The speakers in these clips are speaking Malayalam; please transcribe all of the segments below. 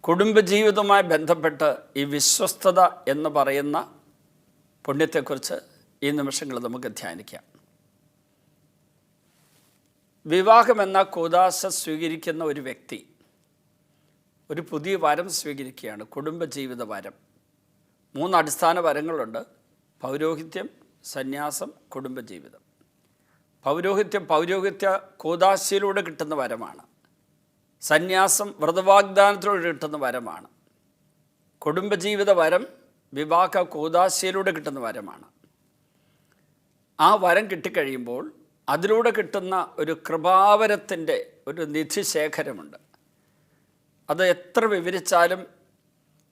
കുടുംബജീവിതവുമായി ബന്ധപ്പെട്ട് ഈ വിശ്വസ്തത എന്ന് പറയുന്ന പുണ്യത്തെക്കുറിച്ച് ഈ നിമിഷങ്ങൾ നമുക്ക് ധ്യാനിക്കാം. വിവാഹമെന്ന കൂദാശ സ്വീകരിക്കുന്ന ഒരു വ്യക്തി ഒരു പുതിയ വരം സ്വീകരിക്കുകയാണ്, കുടുംബജീവിത വരം. 3 അടിസ്ഥാന വരങ്ങളുണ്ട്: പൗരോഹിത്യം, സന്യാസം, കുടുംബജീവിതം. പൗരോഹിത്യ കൂദാശയിലൂടെ കിട്ടുന്ന വരമാണ്. സന്യാസം വ്രതവാഗ്ദാനത്തിലൂടെ കിട്ടുന്ന വരമാണ്. കുടുംബജീവിത വരം വിവാഹ കൂദാശയിലൂടെ കിട്ടുന്ന വരമാണ്. ആ വരം കിട്ടിക്കഴിയുമ്പോൾ അതിലൂടെ കിട്ടുന്ന ഒരു കൃപാവരത്തിൻ്റെ ഒരു നിധിശേഖരമുണ്ട്. അത് എത്ര വിവരിച്ചാലും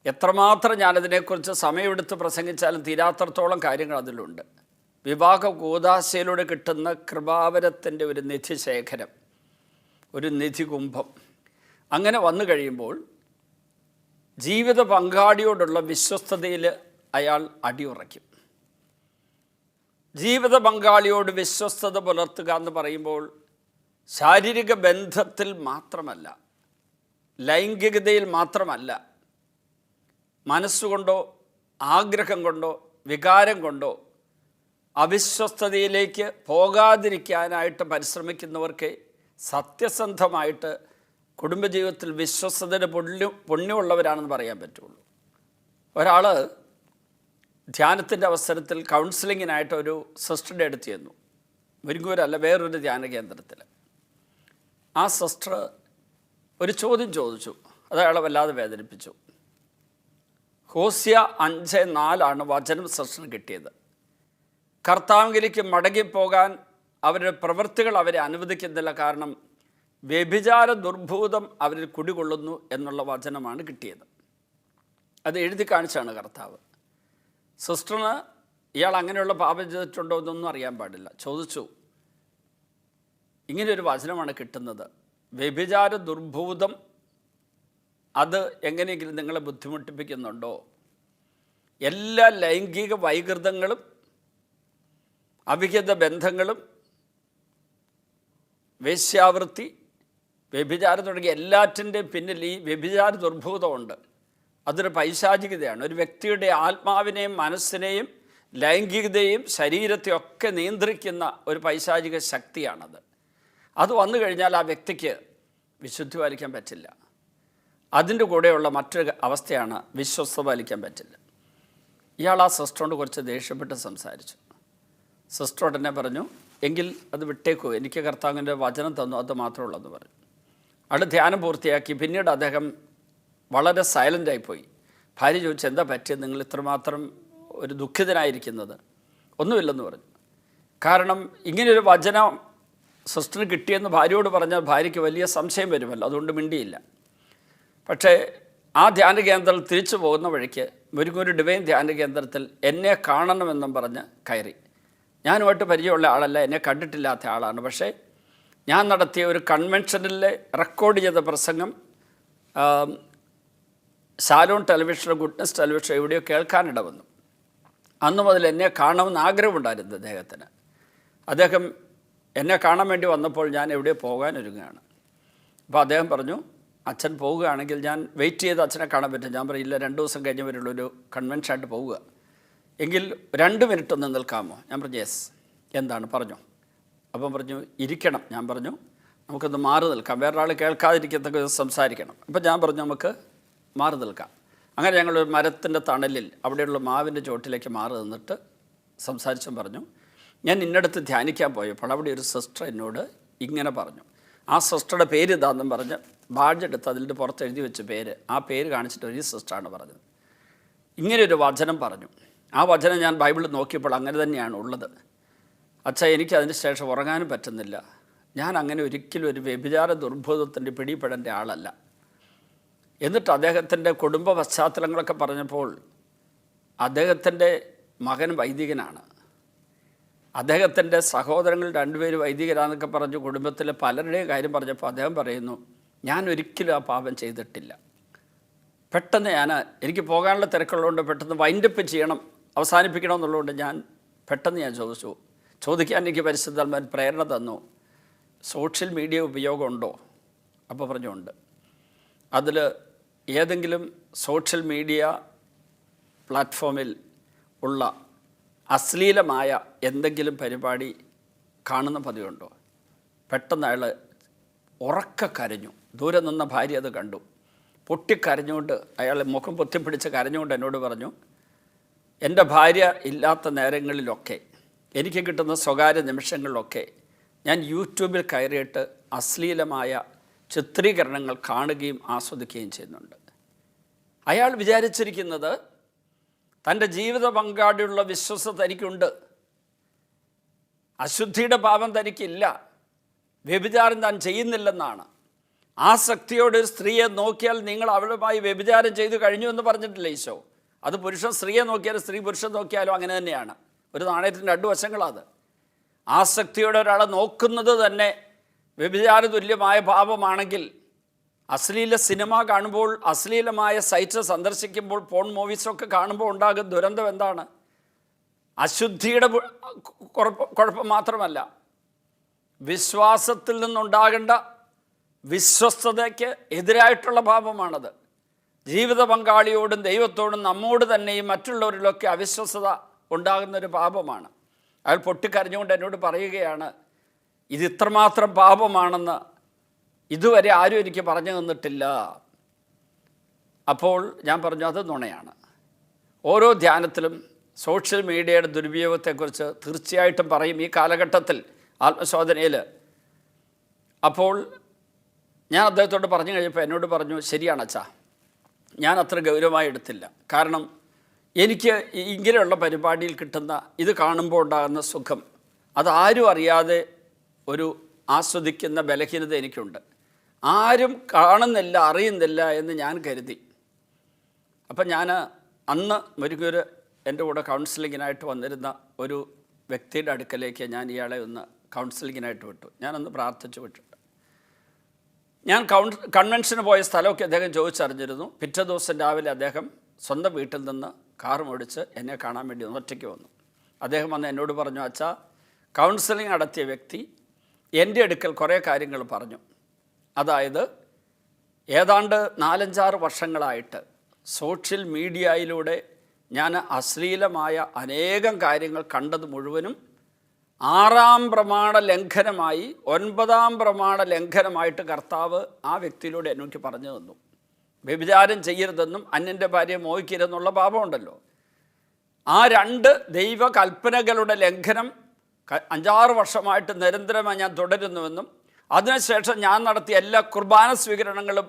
എത്രമാത്രം ഞാനതിനെക്കുറിച്ച് സമയമെടുത്ത് പ്രസംഗിച്ചാലും തീരാത്രത്തോളം കാര്യങ്ങൾ അതിലുണ്ട്. വിവാഹ കൂദാശയിലൂടെ കിട്ടുന്ന കൃപാവരത്തിൻ്റെ ഒരു നിധിശേഖരം, ഒരു നിധികുംഭം. അങ്ങനെ വന്നു കഴിയുമ്പോൾ ജീവിത പങ്കാളിയോടുള്ള വിശ്വസ്തതയിൽ അയാൾ അടിയുറയ്ക്കും. ജീവിത പങ്കാളിയോട് വിശ്വസ്തത പുലർത്തുക എന്ന് പറയുമ്പോൾ ശാരീരിക ബന്ധത്തിൽ മാത്രമല്ല, ലൈംഗികതയിൽ മാത്രമല്ല, മനസ്സുകൊണ്ടോ ആഗ്രഹം കൊണ്ടോ വികാരം കൊണ്ടോ അവിശ്വസ്തതയിലേക്ക് പോകാതിരിക്കാനായിട്ട് പരിശ്രമിക്കുന്നവർക്ക് സത്യസന്ധമായിട്ട് കുടുംബജീവിതത്തിൽ വിശ്വസ്തതയുടെ പുണ്യമുള്ളവരാണെന്ന് പറയാൻ പറ്റുള്ളൂ. ഒരാൾ ധ്യാനത്തിൻ്റെ അവസരത്തിൽ കൗൺസിലിങ്ങിനായിട്ട് ഒരു സിസ്റ്ററുടെ അടുത്ത് ചെന്നു. മുരിങ്ങൂരല്ല, വേറൊരു ധ്യാന കേന്ദ്രത്തിൽ. ആ സിസ്റ്റർ ഒരു ചോദ്യം ചോദിച്ചു. അത് അയാളെ വല്ലാതെ വേദനിപ്പിച്ചു. ഹോസിയ 5:4 വചനം സിസ്റ്ററിന് കിട്ടിയത്. കർത്താവിലേക്ക് മടങ്ങിപ്പോകാൻ അവരുടെ പ്രവൃത്തികൾ അവരെ അനുവദിക്കുന്നില്ല, കാരണം വ്യഭിചാര ദുർഭൂതം അവരിൽ കുടികൊള്ളുന്നു എന്നുള്ള വചനമാണ് കിട്ടിയത്. അത് എഴുതി കാണിച്ചാണ് കർത്താവ്. സിസ്റ്ററിന് ഇയാൾ അങ്ങനെയുള്ള പാപം ചെയ്തിട്ടുണ്ടോ എന്നൊന്നും അറിയാൻ പാടില്ല. ചോദിച്ചു, ഇങ്ങനെയൊരു വചനമാണ് കിട്ടുന്നത്, വ്യഭിചാര ദുർഭൂതം അത് എങ്ങനെയെങ്കിലും നിങ്ങളെ ബുദ്ധിമുട്ടിപ്പിക്കുന്നുണ്ടോ? എല്ലാ ലൈംഗിക വൈകൃതങ്ങളും അവിഹിത ബന്ധങ്ങളും വേശ്യാവൃത്തി, വ്യഭിചാരം തുടങ്ങിയ എല്ലാറ്റിൻ്റെയും പിന്നിൽ ഈ വ്യഭിചാര ദുർഭൂതമുണ്ട്. അതൊരു പൈശാചികതയാണ്. ഒരു വ്യക്തിയുടെ ആത്മാവിനെയും മനസ്സിനെയും ലൈംഗികതയും ശരീരത്തെയും ഒക്കെ നിയന്ത്രിക്കുന്ന ഒരു പൈശാചിക ശക്തിയാണത്. അത് വന്നു കഴിഞ്ഞാൽ ആ വ്യക്തിക്ക് വിശുദ്ധി പാലിക്കാൻ പറ്റില്ല. അതിൻ്റെ കൂടെയുള്ള മറ്റൊരു അവസ്ഥയാണ് വിശ്വസ്ത പാലിക്കാൻ പറ്റില്ല. ഇയാൾ ആ സിസ്റ്ററോട് കുറച്ച് ദേഷ്യപ്പെട്ട് സംസാരിച്ചു. സിസ്റ്ററോട് എന്നെ പറഞ്ഞു, എങ്കിൽ അത് വിട്ടേക്കൂ, എനിക്ക് കർത്താവിൻ്റെ വചനം തന്നു, അത് മാത്രമേ ഉള്ളൂ എന്ന് പറഞ്ഞു. അവിടെ ധ്യാനം പൂർത്തിയാക്കി. പിന്നീട് അദ്ദേഹം വളരെ സൈലൻ്റായിപ്പോയി. ഭാര്യ ചോദിച്ചു, എന്താ പറ്റിയത്, നിങ്ങൾ ഇത്രമാത്രം ഒരു ദുഃഖിതനായിരിക്കുന്നത്? ഒന്നുമില്ലെന്ന് പറഞ്ഞു. കാരണം ഇങ്ങനെയൊരു വചനം സിസ്റ്ററിന് കിട്ടിയെന്ന് ഭാര്യയോട് പറഞ്ഞാൽ ഭാര്യയ്ക്ക് വലിയ സംശയം വരുമല്ലോ, അതുകൊണ്ട് മിണ്ടിയില്ല. പക്ഷേ ആ ധ്യാന കേന്ദ്രത്തിൽ തിരിച്ചു പോകുന്ന വഴിക്ക് മുരിങ്ങൂർ ഡിവൈൻ ധ്യാന കേന്ദ്രത്തിൽ എന്നെ കാണണമെന്നും പറഞ്ഞ് കയറി. ഞാനുമായിട്ട് പരിചയമുള്ള ആളല്ല, എന്നെ കണ്ടിട്ടില്ലാത്ത ആളാണ്. പക്ഷേ ഞാൻ നടത്തിയ ഒരു കൺവെൻഷനിലെ റെക്കോർഡ് ചെയ്ത പ്രസംഗം ഷാലോൺ ടെലിവിഷനോ ഗുഡ്നസ് ടെലിവിഷനോ എവിടെയോ കേൾക്കാനിട വന്നു. അന്ന് മുതൽ എന്നെ കാണണമെന്ന് ആഗ്രഹമുണ്ടായിരുന്നു അദ്ദേഹത്തിന്. അദ്ദേഹം എന്നെ കാണാൻ വേണ്ടി വന്നപ്പോൾ ഞാൻ എവിടെയോ പോകാനൊരുങ്ങുകയാണ്. അപ്പോൾ അദ്ദേഹം പറഞ്ഞു, അച്ഛൻ പോവുകയാണെങ്കിൽ ഞാൻ വെയിറ്റ് ചെയ്ത് അച്ഛനെ കാണാൻ പറ്റും. ഞാൻ പറയില്ല, 2 ദിവസം കഴിഞ്ഞ് വരുള്ളൊരു കൺവെൻഷനായിട്ട് പോവുക, എങ്കിൽ 2 മിനിറ്റ് ഒന്ന് നിൽക്കാമോ? ഞാൻ പറഞ്ഞു യെസ്. എന്താണ് പറഞ്ഞു? അപ്പം പറഞ്ഞു ഇരിക്കണം. ഞാൻ പറഞ്ഞു നമുക്കൊന്ന് മാറി നിൽക്കാം, വേറൊരാൾ കേൾക്കാതിരിക്കത്തൊക്കെ സംസാരിക്കണം. അപ്പം ഞാൻ പറഞ്ഞു നമുക്ക് മാറി നിൽക്കാം. അങ്ങനെ ഞങ്ങളൊരു മരത്തിൻ്റെ തണലിൽ അവിടെയുള്ള മാവിൻ്റെ ചോട്ടിലേക്ക് മാറി നിന്നിട്ട് സംസാരിച്ചും പറഞ്ഞു, ഞാൻ ഇന്നടത്ത് ധ്യാനിക്കാൻ പോയപ്പോൾ അവിടെ ഒരു സിസ്റ്റർ എന്നോട് ഇങ്ങനെ പറഞ്ഞു. ആ സിസ്റ്ററുടെ പേര് ഇതാണെന്നും പറഞ്ഞ് ബാഡ്ജ് എടുത്ത് അതിൻ്റെ പുറത്ത് എഴുതി വെച്ച പേര്, ആ പേര് കാണിച്ചിട്ട് ഒരു സിസ്റ്ററാണ് പറഞ്ഞത്. ഇങ്ങനെയൊരു വചനം പറഞ്ഞു. ആ വചനം ഞാൻ ബൈബിളിൽ നോക്കിയപ്പോൾ അങ്ങനെ തന്നെയാണ് ഉള്ളത്. അച്ഛാ, എനിക്കതിന് ശേഷം ഉറങ്ങാനും പറ്റുന്നില്ല. ഞാൻ അങ്ങനെ ഒരിക്കലും ഒരു വ്യഭിചാര ദുർബോധത്തിൻ്റെ പിടിപ്പെടേണ്ട ആളല്ല. എന്നിട്ട് അദ്ദേഹത്തിൻ്റെ കുടുംബ പശ്ചാത്തലങ്ങളൊക്കെ പറഞ്ഞപ്പോൾ അദ്ദേഹത്തിൻ്റെ മകൻ വൈദികനാണ്, അദ്ദേഹത്തിൻ്റെ സഹോദരങ്ങൾ 2 പേര് വൈദികരാന്നൊക്കെ പറഞ്ഞു കുടുംബത്തിലെ പലരുടെയും കാര്യം പറഞ്ഞപ്പോൾ അദ്ദേഹം പറയുന്നു, ഞാൻ ഒരിക്കലും ആ പാപം ചെയ്തിട്ടില്ല. പെട്ടെന്ന് എനിക്ക് പോകാനുള്ള തിരക്കുള്ളതുകൊണ്ട് പെട്ടെന്ന് വൈൻഡപ്പ് ചെയ്യണം, അവസാനിപ്പിക്കണമെന്നുള്ളതുകൊണ്ട് ഞാൻ ചോദിക്കാൻ എനിക്ക് പരിശുദ്ധാത്മാവിൻ പ്രേരണ തന്നു, സോഷ്യൽ മീഡിയ ഉപയോഗമുണ്ടോ? അപ്പോൾ പറഞ്ഞുകൊണ്ട് അതിൽ ഏതെങ്കിലും സോഷ്യൽ മീഡിയ പ്ലാറ്റ്ഫോമിൽ ഉള്ള അശ്ലീലമായ എന്തെങ്കിലും പരിപാടി കാണുന്ന പതിവുണ്ടോ? പെട്ടെന്ന് അയാൾ ഉറക്കെ കരഞ്ഞു. ദൂരെ നിന്ന ഭാര്യ അത് കണ്ടു. പൊട്ടിക്കരഞ്ഞുകൊണ്ട് അയാൾ മുഖം പൊത്തിപ്പിടിച്ച് കരഞ്ഞുകൊണ്ട് എന്നോട് പറഞ്ഞു, എൻ്റെ ഭാര്യ ഇല്ലാത്ത നേരങ്ങളിലൊക്കെ എനിക്ക് കിട്ടുന്ന സ്വകാര്യ നിമിഷങ്ങളിലൊക്കെ ഞാൻ യൂട്യൂബിൽ കയറിയിട്ട് അശ്ലീലമായ ചിത്രീകരണങ്ങൾ കാണുകയും ആസ്വദിക്കുകയും ചെയ്യുന്നുണ്ട്. അയാൾ വിചാരിച്ചിരിക്കുന്നത് തൻ്റെ ജീവിത പങ്കാളിയുള്ള വിശ്വസ്ത തനിക്കുണ്ട്, അശുദ്ധിയുടെ പാപം തനിക്കില്ല, വ്യഭിചാരം താൻ ചെയ്യുന്നില്ലെന്നാണ്. ആസക്തിയോട് ഒരു സ്ത്രീയെ നോക്കിയാൽ നിങ്ങൾ അവളുമായി വ്യഭിചാരം ചെയ്തു കഴിഞ്ഞു എന്ന് പറഞ്ഞിട്ടില്ല ഈശോ. അത് പുരുഷൻ സ്ത്രീയെ നോക്കിയാലും സ്ത്രീ പുരുഷൻ നോക്കിയാലും അങ്ങനെ തന്നെയാണ്. ഒരു നാണയത്തിൻ്റെ രണ്ട് വശങ്ങളത്. ആസക്തിയോടെ ഒരാളെ നോക്കുന്നത് തന്നെ വ്യഭിചാര തുല്യമായ പാപമാണെങ്കിൽ, അശ്ലീല സിനിമ കാണുമ്പോൾ, അശ്ലീലമായ സൈറ്റ് സന്ദർശിക്കുമ്പോൾ, പോൺ മൂവീസൊക്കെ കാണുമ്പോൾ ഉണ്ടാകുന്ന ദുരന്തം എന്താണ്? അശുദ്ധിയുടെ കുഴപ്പം മാത്രമല്ല, വിശ്വാസത്തിൽ നിന്നുണ്ടാകേണ്ട വിശ്വസ്തതയ്ക്ക് എതിരായിട്ടുള്ള പാപമാണത്. ജീവിത പങ്കാളിയോടും ദൈവത്തോടും നമ്മോട് തന്നെയും മറ്റുള്ളവരിലൊക്കെ അവിശ്വസ്തത ഉണ്ടാകുന്നൊരു പാപമാണ്. അയാൾ പൊട്ടിക്കരഞ്ഞുകൊണ്ട് എന്നോട് പറയുകയാണ്, ഇത് ഇത്രമാത്രം പാപമാണെന്ന് ഇതുവരെ ആരും എനിക്ക് പറഞ്ഞു തന്നിട്ടില്ല. അപ്പോൾ ഞാൻ പറഞ്ഞു, അത് നുണയാണ്. ഓരോ ധ്യാനത്തിലും സോഷ്യൽ മീഡിയയുടെ ദുരുപയോഗത്തെക്കുറിച്ച് തീർച്ചയായിട്ടും പറയും ഈ കാലഘട്ടത്തിൽ ആത്മശോധനയിൽ. അപ്പോൾ ഞാൻ അദ്ദേഹത്തോട് പറഞ്ഞു കഴിഞ്ഞപ്പോൾ എന്നോട് പറഞ്ഞു, ശരിയാണ് അച്ഛാ, ഞാൻ അത്ര ഗൗരവമായി എടുത്തില്ല. കാരണം എനിക്ക് ഇങ്ങനെയുള്ള പരിപാടിയിൽ കിട്ടുന്ന ഇത് കാണുമ്പോൾ ഉണ്ടാകുന്ന സുഖം അതാരും അറിയാതെ ഒരു ആസ്വദിക്കുന്ന ബലഹീനത എനിക്കുണ്ട്. ആരും കാണുന്നില്ല, അറിയുന്നില്ല എന്ന് ഞാൻ കരുതി. അപ്പം ഞാൻ അന്ന് ഒരിക്കൽ എൻ്റെ കൂടെ കൗൺസിലിങ്ങിനായിട്ട് വന്നിരുന്ന ഒരു വ്യക്തിയുടെ അടുക്കലേക്ക് ഞാൻ ഇയാളെ ഒന്ന് കൗൺസിലിങ്ങിനായിട്ട് വിട്ടു. ഞാനൊന്ന് പ്രാർത്ഥിച്ചു വിട്ടിട്ടുണ്ട്. ഞാൻ കൺവെൻഷന് പോയ സ്ഥലമൊക്കെ അദ്ദേഹം ചോദിച്ചറിഞ്ഞിരുന്നു. പിറ്റേ ദിവസം രാവിലെ അദ്ദേഹം സ്വന്തം വീട്ടിൽ നിന്ന് കാർ ഓടിച്ച് എന്നെ കാണാൻ വേണ്ടി ഒറ്റയ്ക്ക് വന്നു. അദ്ദേഹം വന്ന് എന്നോട് പറഞ്ഞു, അച്ഛാ, കൗൺസിലിംഗ് നടത്തിയ വ്യക്തി എൻ്റെ അടുക്കൽ കുറേ കാര്യങ്ങൾ പറഞ്ഞു. അതായത് ഏതാണ്ട് 4-5 വർഷങ്ങളായിട്ട് സോഷ്യൽ മീഡിയയിലൂടെ ഞാൻ അശ്ലീലമായ അനേകം കാര്യങ്ങൾ കണ്ടത് മുഴുവനും 6-ാം പ്രമാണ ലംഘനമായി, 9-ാം പ്രമാണ ലംഘനമായിട്ട് കർത്താവ് ആ വ്യക്തിയിലൂടെ എനിക്ക് പറഞ്ഞു തന്നു. വ്യഭിചാരം ചെയ്യരുതെന്നും അന്യൻ്റെ ഭാര്യയെ മോഹിക്കരുതെന്നുള്ള പാപമുണ്ടല്ലോ, ആ 2 ദൈവകൽപ്പനകളുടെ ലംഘനം 5-6 വർഷമായിട്ട് നിരന്തരമായി ഞാൻ തുടരുന്നുവെന്നും അതിനുശേഷം ഞാൻ നടത്തിയ എല്ലാ കുർബാന സ്വീകരണങ്ങളും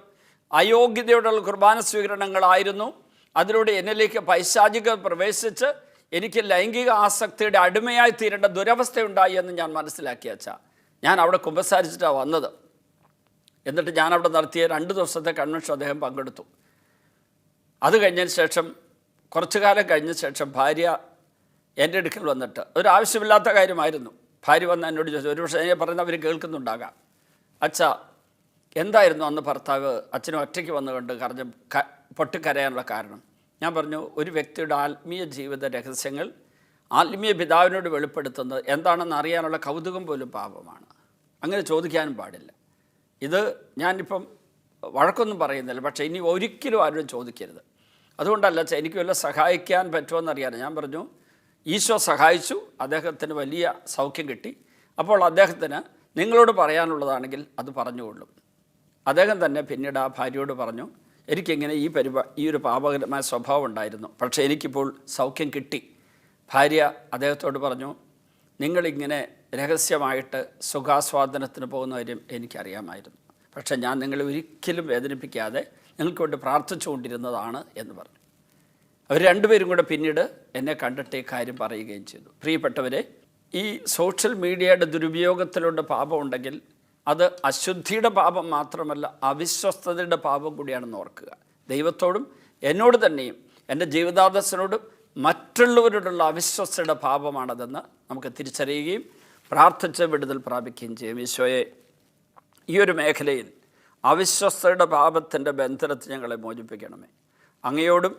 അയോഗ്യതയോടുള്ള കുർബാന സ്വീകരണങ്ങളായിരുന്നു. അതിലൂടെ എന്നിലേക്ക് പൈശാചിക പ്രവേശിച്ച് എനിക്ക് ലൈംഗിക ആസക്തിയുടെ അടിമയായി തീരേണ്ട ദുരവസ്ഥയുണ്ടായി എന്ന് ഞാൻ മനസ്സിലാക്കി. അച്ഛാ, ഞാൻ അവിടെ കുമ്പസാരിച്ചിട്ടാണ് വന്നത്. എന്നിട്ട് ഞാൻ അവിടെ നടത്തിയ 2 ദിവസത്തെ കൺവെൻഷൻ അദ്ദേഹം പങ്കെടുത്തു. അത് കഴിഞ്ഞതിന് ശേഷം കുറച്ചു കാലം കഴിഞ്ഞ ശേഷം ഭാര്യ എൻ്റെ അടുക്കൽ വന്നിട്ട്, ഒരാവശ്യമില്ലാത്ത കാര്യമായിരുന്നു, ഭാര്യ വന്ന് എന്നോട് ചോദിച്ചു, ഒരുപക്ഷെ ഞാൻ പറയുന്നവർ കേൾക്കുന്നുണ്ടാകാം, അച്ഛാ, എന്തായിരുന്നു അന്ന് ഭർത്താവ് അച്ഛനും ഒറ്റയ്ക്ക് വന്നുകൊണ്ട് പൊട്ടിക്കരയാനുള്ള കാരണം? ഞാൻ പറഞ്ഞു, ഒരു വ്യക്തിയുടെ ആത്മീയ ജീവിത രഹസ്യങ്ങൾ ആത്മീയ പിതാവിനോട് വെളിപ്പെടുത്തുന്നത് എന്താണെന്ന് അറിയാനുള്ള കൗതുകം പോലും പാപമാണ്. അങ്ങനെ ചോദിക്കാനും പാടില്ല. ഇത് ഞാനിപ്പം വഴക്കൊന്നും പറയുന്നില്ല, പക്ഷേ ഇനി ഒരിക്കലും ആരോടും ചോദിക്കരുത്. അതുകൊണ്ടല്ല അച്ഛാ, എനിക്ക് വല്ല സഹായിക്കാൻ പറ്റുമെന്നറിയാൻ. ഞാൻ പറഞ്ഞു, ഈശോ സഹായിച്ചു, അദ്ദേഹത്തിന് വലിയ സൗഖ്യം കിട്ടി. അപ്പോൾ അദ്ദേഹത്തിന് നിങ്ങളോട് പറയാനുള്ളതാണെങ്കിൽ അത് പറഞ്ഞുകൊള്ളും. അദ്ദേഹം തന്നെ പിന്നീട് ആ ഭാര്യയോട് പറഞ്ഞു, എനിക്കിങ്ങനെ ഈ ഒരു പാപകരമായ സ്വഭാവം ഉണ്ടായിരുന്നു, പക്ഷേ എനിക്കിപ്പോൾ സൗഖ്യം കിട്ടി. ഭാര്യ അദ്ദേഹത്തോട് പറഞ്ഞു, നിങ്ങളിങ്ങനെ രഹസ്യമായിട്ട് സുഖാസ്വാദനത്തിന് പോകുന്ന കാര്യം എനിക്കറിയാമായിരുന്നു, പക്ഷേ ഞാൻ നിങ്ങളെ ഒരിക്കലും വേദനിപ്പിക്കാതെ നിങ്ങൾക്ക് വേണ്ടി പ്രാർത്ഥിച്ചുകൊണ്ടിരുന്നതാണ് എന്ന് പറഞ്ഞു. അവർ രണ്ടുപേരും കൂടെ പിന്നീട് എന്നെ കണ്ടിട്ട് ഈ കാര്യം പറയുകയും ചെയ്തു. പ്രിയപ്പെട്ടവരെ, ഈ സോഷ്യൽ മീഡിയയുടെ ദുരുപയോഗത്തിലുള്ള പാപം ഉണ്ടെങ്കിൽ അത് അശുദ്ധിയുടെ പാപം മാത്രമല്ല, അവിശ്വസ്തതയുടെ പാപം കൂടിയാണെന്ന് ഓർക്കുക. ദൈവത്തോടും എന്നോട് തന്നെയും എൻ്റെ ജീവിതാദർശനോടും മറ്റുള്ളവരോടുള്ള അവിശ്വസ്തയുടെ പാപമാണതെന്ന് നമുക്ക് തിരിച്ചറിയുകയും പ്രാർത്ഥിച്ച് വിടുതൽ പ്രാപിക്കുകയും ചെയ്യും. ഈശോയെ, ഈ ഒരു മേഖലയിൽ അവിശ്വസ്തയുടെ പാപത്തിൻ്റെ ബന്ധനത്തിൽ ഞങ്ങളെ മോചിപ്പിക്കണമേ. അങ്ങയോടും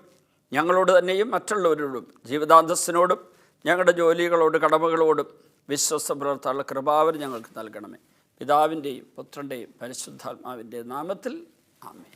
ഞങ്ങളോട് തന്നെയും മറ്റുള്ളവരോടും ജീവിതാന്തസ്സിനോടും ഞങ്ങളുടെ ജോലികളോട് കടമകളോടും വിശ്വസ്ത പുലർത്താനുള്ള കൃപാവരം ഞങ്ങൾക്ക് നൽകണമേ. പിതാവിൻ്റെയും പുത്രൻ്റെയും പരിശുദ്ധാത്മാവിൻ്റെയും നാമത്തിൽ ആമേൻ.